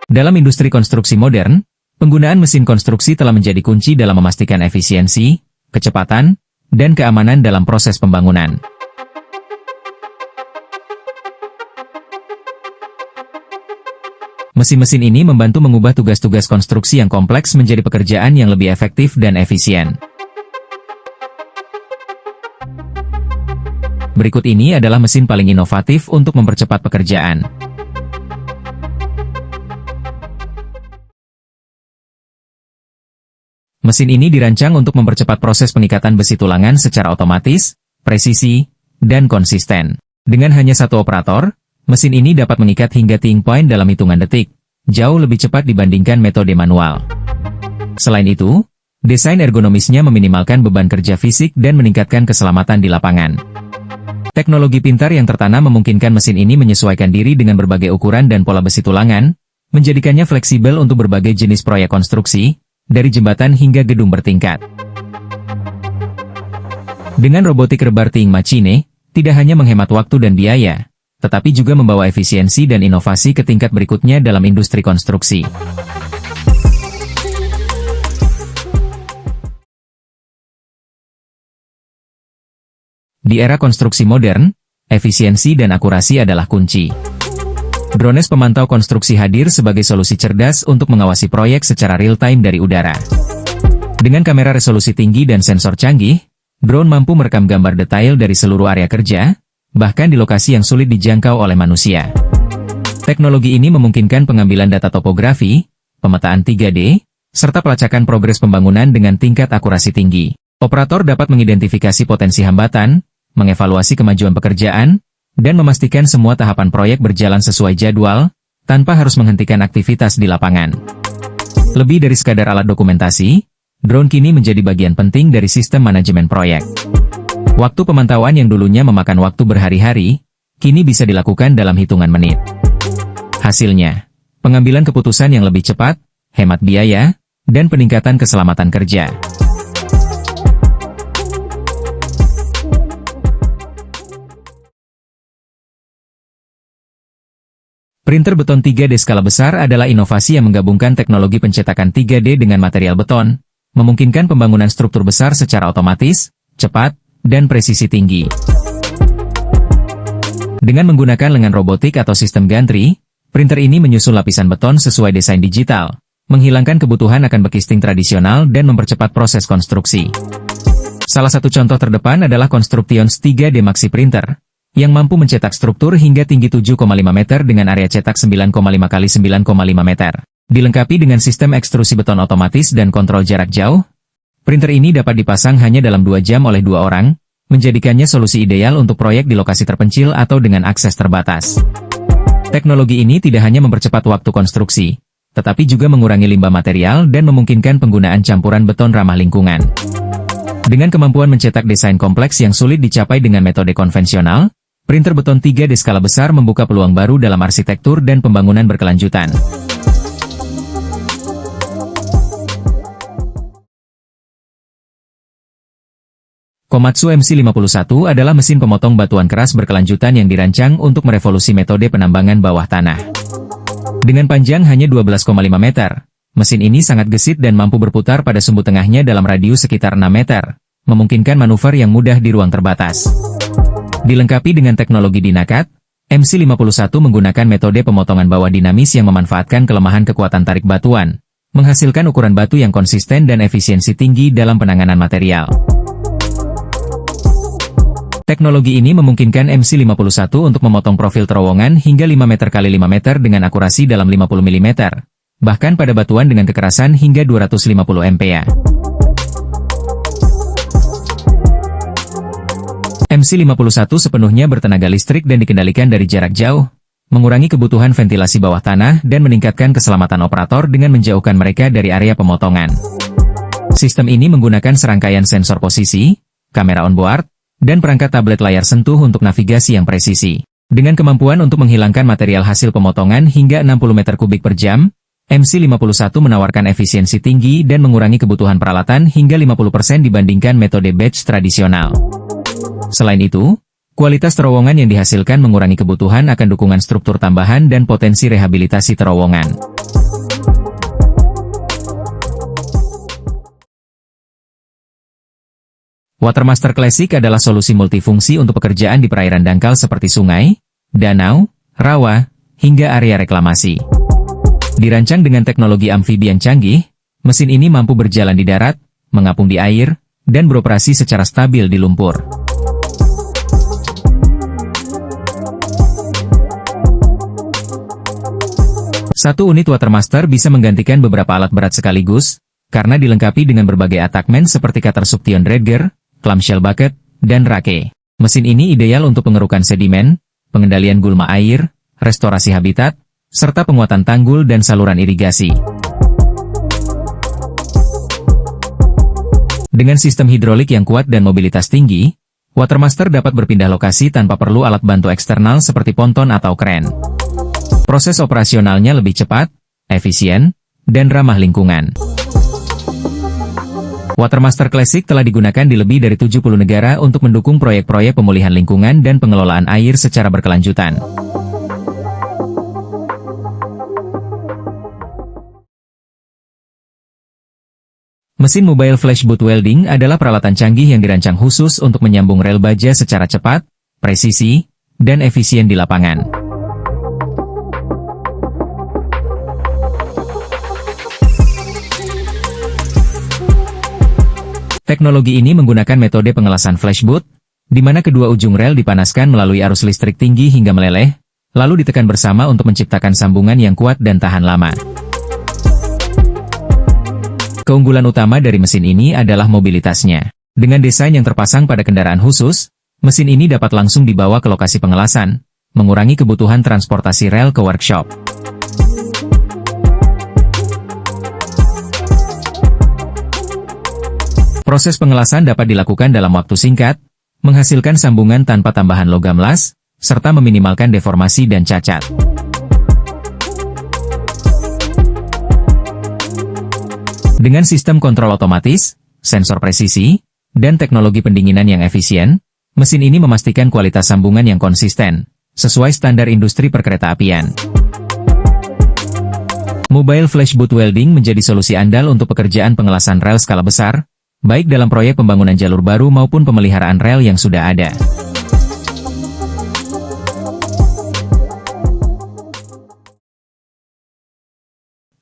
Dalam industri konstruksi modern, penggunaan mesin konstruksi telah menjadi kunci dalam memastikan efisiensi, kecepatan, dan keamanan dalam proses pembangunan. Mesin-mesin ini membantu mengubah tugas-tugas konstruksi yang kompleks menjadi pekerjaan yang lebih efektif dan efisien. Berikut ini adalah mesin paling inovatif untuk mempercepat pekerjaan. Mesin ini dirancang untuk mempercepat proses pengikatan besi tulangan secara otomatis, presisi, dan konsisten. Dengan hanya satu operator, mesin ini dapat mengikat hingga tipping point dalam hitungan detik, jauh lebih cepat dibandingkan metode manual. Selain itu, desain ergonomisnya meminimalkan beban kerja fisik dan meningkatkan keselamatan di lapangan. Teknologi pintar yang tertanam memungkinkan mesin ini menyesuaikan diri dengan berbagai ukuran dan pola besi tulangan, menjadikannya fleksibel untuk berbagai jenis proyek konstruksi, dari jembatan hingga gedung bertingkat. Dengan robotik rebar-tying machine, tidak hanya menghemat waktu dan biaya, tetapi juga membawa efisiensi dan inovasi ke tingkat berikutnya dalam industri konstruksi. Di era konstruksi modern, efisiensi dan akurasi adalah kunci. Drones pemantau konstruksi hadir sebagai solusi cerdas untuk mengawasi proyek secara real-time dari udara. Dengan kamera resolusi tinggi dan sensor canggih, drone mampu merekam gambar detail dari seluruh area kerja, bahkan di lokasi yang sulit dijangkau oleh manusia. Teknologi ini memungkinkan pengambilan data topografi, pemetaan 3D, serta pelacakan progres pembangunan dengan tingkat akurasi tinggi. Operator dapat mengidentifikasi potensi hambatan, mengevaluasi kemajuan pekerjaan, dan memastikan semua tahapan proyek berjalan sesuai jadwal, tanpa harus menghentikan aktivitas di lapangan. Lebih dari sekadar alat dokumentasi, drone kini menjadi bagian penting dari sistem manajemen proyek. Waktu pemantauan yang dulunya memakan waktu berhari-hari, kini bisa dilakukan dalam hitungan menit. Hasilnya, pengambilan keputusan yang lebih cepat, hemat biaya, dan peningkatan keselamatan kerja. Printer beton 3D skala besar adalah inovasi yang menggabungkan teknologi pencetakan 3D dengan material beton, memungkinkan pembangunan struktur besar secara otomatis, cepat, dan presisi tinggi. Dengan menggunakan lengan robotik atau sistem gantry, printer ini menyusun lapisan beton sesuai desain digital, menghilangkan kebutuhan akan bekisting tradisional dan mempercepat proses konstruksi. Salah satu contoh terdepan adalah Constructions 3D Maxi Printer, yang mampu mencetak struktur hingga tinggi 7,5 meter dengan area cetak 9,5 x 9,5 meter. Dilengkapi dengan sistem ekstrusi beton otomatis dan kontrol jarak jauh, printer ini dapat dipasang hanya dalam 2 jam oleh 2 orang, menjadikannya solusi ideal untuk proyek di lokasi terpencil atau dengan akses terbatas. Teknologi ini tidak hanya mempercepat waktu konstruksi, tetapi juga mengurangi limbah material dan memungkinkan penggunaan campuran beton ramah lingkungan. Dengan kemampuan mencetak desain kompleks yang sulit dicapai dengan metode konvensional, printer beton 3D skala besar membuka peluang baru dalam arsitektur dan pembangunan berkelanjutan. Komatsu MC51 adalah mesin pemotong batuan keras berkelanjutan yang dirancang untuk merevolusi metode penambangan bawah tanah. Dengan panjang hanya 12,5 meter, mesin ini sangat gesit dan mampu berputar pada sumbu tengahnya dalam radius sekitar 6 meter, memungkinkan manuver yang mudah di ruang terbatas. Dilengkapi dengan teknologi Dynacut, MC51 menggunakan metode pemotongan bawah dinamis yang memanfaatkan kelemahan kekuatan tarik batuan, menghasilkan ukuran batu yang konsisten dan efisiensi tinggi dalam penanganan material. Teknologi ini memungkinkan MC51 untuk memotong profil terowongan hingga 5 meter x 5 meter dengan akurasi dalam 50 mm, bahkan pada batuan dengan kekerasan hingga 250 MPa. MC51 sepenuhnya bertenaga listrik dan dikendalikan dari jarak jauh, mengurangi kebutuhan ventilasi bawah tanah dan meningkatkan keselamatan operator dengan menjauhkan mereka dari area pemotongan. Sistem ini menggunakan serangkaian sensor posisi, kamera onboard, dan perangkat tablet layar sentuh untuk navigasi yang presisi. Dengan kemampuan untuk menghilangkan material hasil pemotongan hingga 60 meter kubik per jam, MC51 menawarkan efisiensi tinggi dan mengurangi kebutuhan peralatan hingga 50% dibandingkan metode batch tradisional. Selain itu, kualitas terowongan yang dihasilkan mengurangi kebutuhan akan dukungan struktur tambahan dan potensi rehabilitasi terowongan. Watermaster Classic adalah solusi multifungsi untuk pekerjaan di perairan dangkal seperti sungai, danau, rawa, hingga area reklamasi. Dirancang dengan teknologi amfibi yang canggih, mesin ini mampu berjalan di darat, mengapung di air, dan beroperasi secara stabil di lumpur. Satu unit Watermaster bisa menggantikan beberapa alat berat sekaligus, karena dilengkapi dengan berbagai attachment seperti cutter suction dredger, clamshell bucket, dan rake. Mesin ini ideal untuk pengerukan sedimen, pengendalian gulma air, restorasi habitat, serta penguatan tanggul dan saluran irigasi. Dengan sistem hidrolik yang kuat dan mobilitas tinggi, Watermaster dapat berpindah lokasi tanpa perlu alat bantu eksternal seperti ponton atau kren. Proses operasionalnya lebih cepat, efisien, dan ramah lingkungan. Watermaster Classic telah digunakan di lebih dari 70 negara untuk mendukung proyek-proyek pemulihan lingkungan dan pengelolaan air secara berkelanjutan. Mesin mobile flash boot welding adalah peralatan canggih yang dirancang khusus untuk menyambung rel baja secara cepat, presisi, dan efisien di lapangan. Teknologi ini menggunakan metode pengelasan flash boot, di mana kedua ujung rel dipanaskan melalui arus listrik tinggi hingga meleleh, lalu ditekan bersama untuk menciptakan sambungan yang kuat dan tahan lama. Keunggulan utama dari mesin ini adalah mobilitasnya. Dengan desain yang terpasang pada kendaraan khusus, mesin ini dapat langsung dibawa ke lokasi pengelasan, mengurangi kebutuhan transportasi rel ke workshop. Proses pengelasan dapat dilakukan dalam waktu singkat, menghasilkan sambungan tanpa tambahan logam las, serta meminimalkan deformasi dan cacat. Dengan sistem kontrol otomatis, sensor presisi, dan teknologi pendinginan yang efisien, mesin ini memastikan kualitas sambungan yang konsisten, sesuai standar industri perkeretaapian. Mobile flash boot welding menjadi solusi andal untuk pekerjaan pengelasan rel skala besar, baik dalam proyek pembangunan jalur baru maupun pemeliharaan rel yang sudah ada.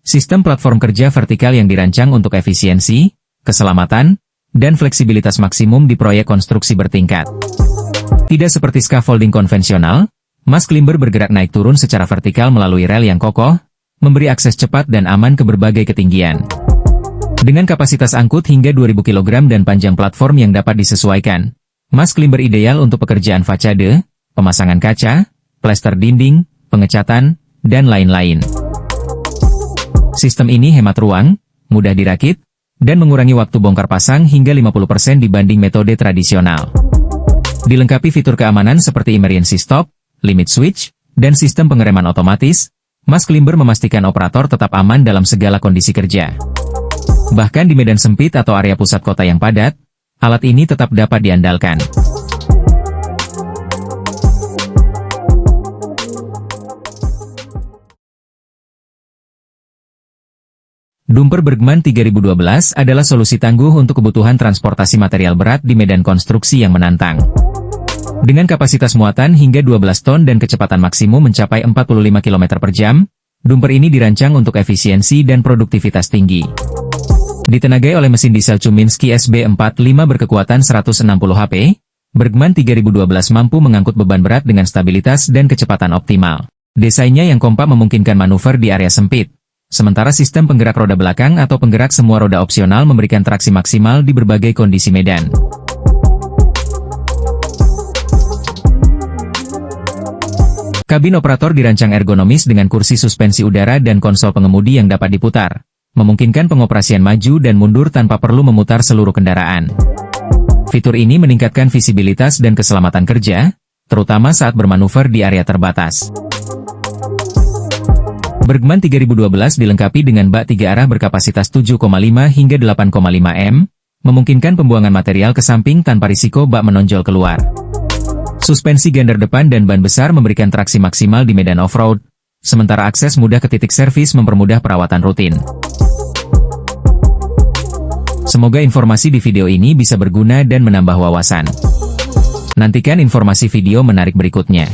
Sistem platform kerja vertikal yang dirancang untuk efisiensi, keselamatan, dan fleksibilitas maksimum di proyek konstruksi bertingkat. Tidak seperti scaffolding konvensional, mast climber bergerak naik turun secara vertikal melalui rel yang kokoh, memberi akses cepat dan aman ke berbagai ketinggian. Dengan kapasitas angkut hingga 2000 kg dan panjang platform yang dapat disesuaikan, mast climber ideal untuk pekerjaan fasade, pemasangan kaca, plester dinding, pengecatan, dan lain-lain. Sistem ini hemat ruang, mudah dirakit, dan mengurangi waktu bongkar pasang hingga 50% dibanding metode tradisional. Dilengkapi fitur keamanan seperti emergency stop, limit switch, dan sistem pengereman otomatis, mast climber memastikan operator tetap aman dalam segala kondisi kerja. Bahkan di medan sempit atau area pusat kota yang padat, alat ini tetap dapat diandalkan. Dumper Bergman 3012 adalah solusi tangguh untuk kebutuhan transportasi material berat di medan konstruksi yang menantang. Dengan kapasitas muatan hingga 12 ton dan kecepatan maksimum mencapai 45 km per jam, dumper ini dirancang untuk efisiensi dan produktivitas tinggi. Ditenagai oleh mesin diesel Cuminski SB45 berkekuatan 160 HP, Bergman 3012 mampu mengangkut beban berat dengan stabilitas dan kecepatan optimal. Desainnya yang kompak memungkinkan manuver di area sempit, sementara sistem penggerak roda belakang atau penggerak semua roda opsional memberikan traksi maksimal di berbagai kondisi medan. Kabin operator dirancang ergonomis dengan kursi suspensi udara dan konsol pengemudi yang dapat diputar, memungkinkan pengoperasian maju dan mundur tanpa perlu memutar seluruh kendaraan. Fitur ini meningkatkan visibilitas dan keselamatan kerja, terutama saat bermanuver di area terbatas. Bergman 3012 dilengkapi dengan bak 3 arah berkapasitas 7,5 hingga 8,5 m, memungkinkan pembuangan material ke samping tanpa risiko bak menonjol keluar. Suspensi gander depan dan ban besar memberikan traksi maksimal di medan off-road, sementara akses mudah ke titik servis mempermudah perawatan rutin. Semoga informasi di video ini bisa berguna dan menambah wawasan. Nantikan informasi video menarik berikutnya.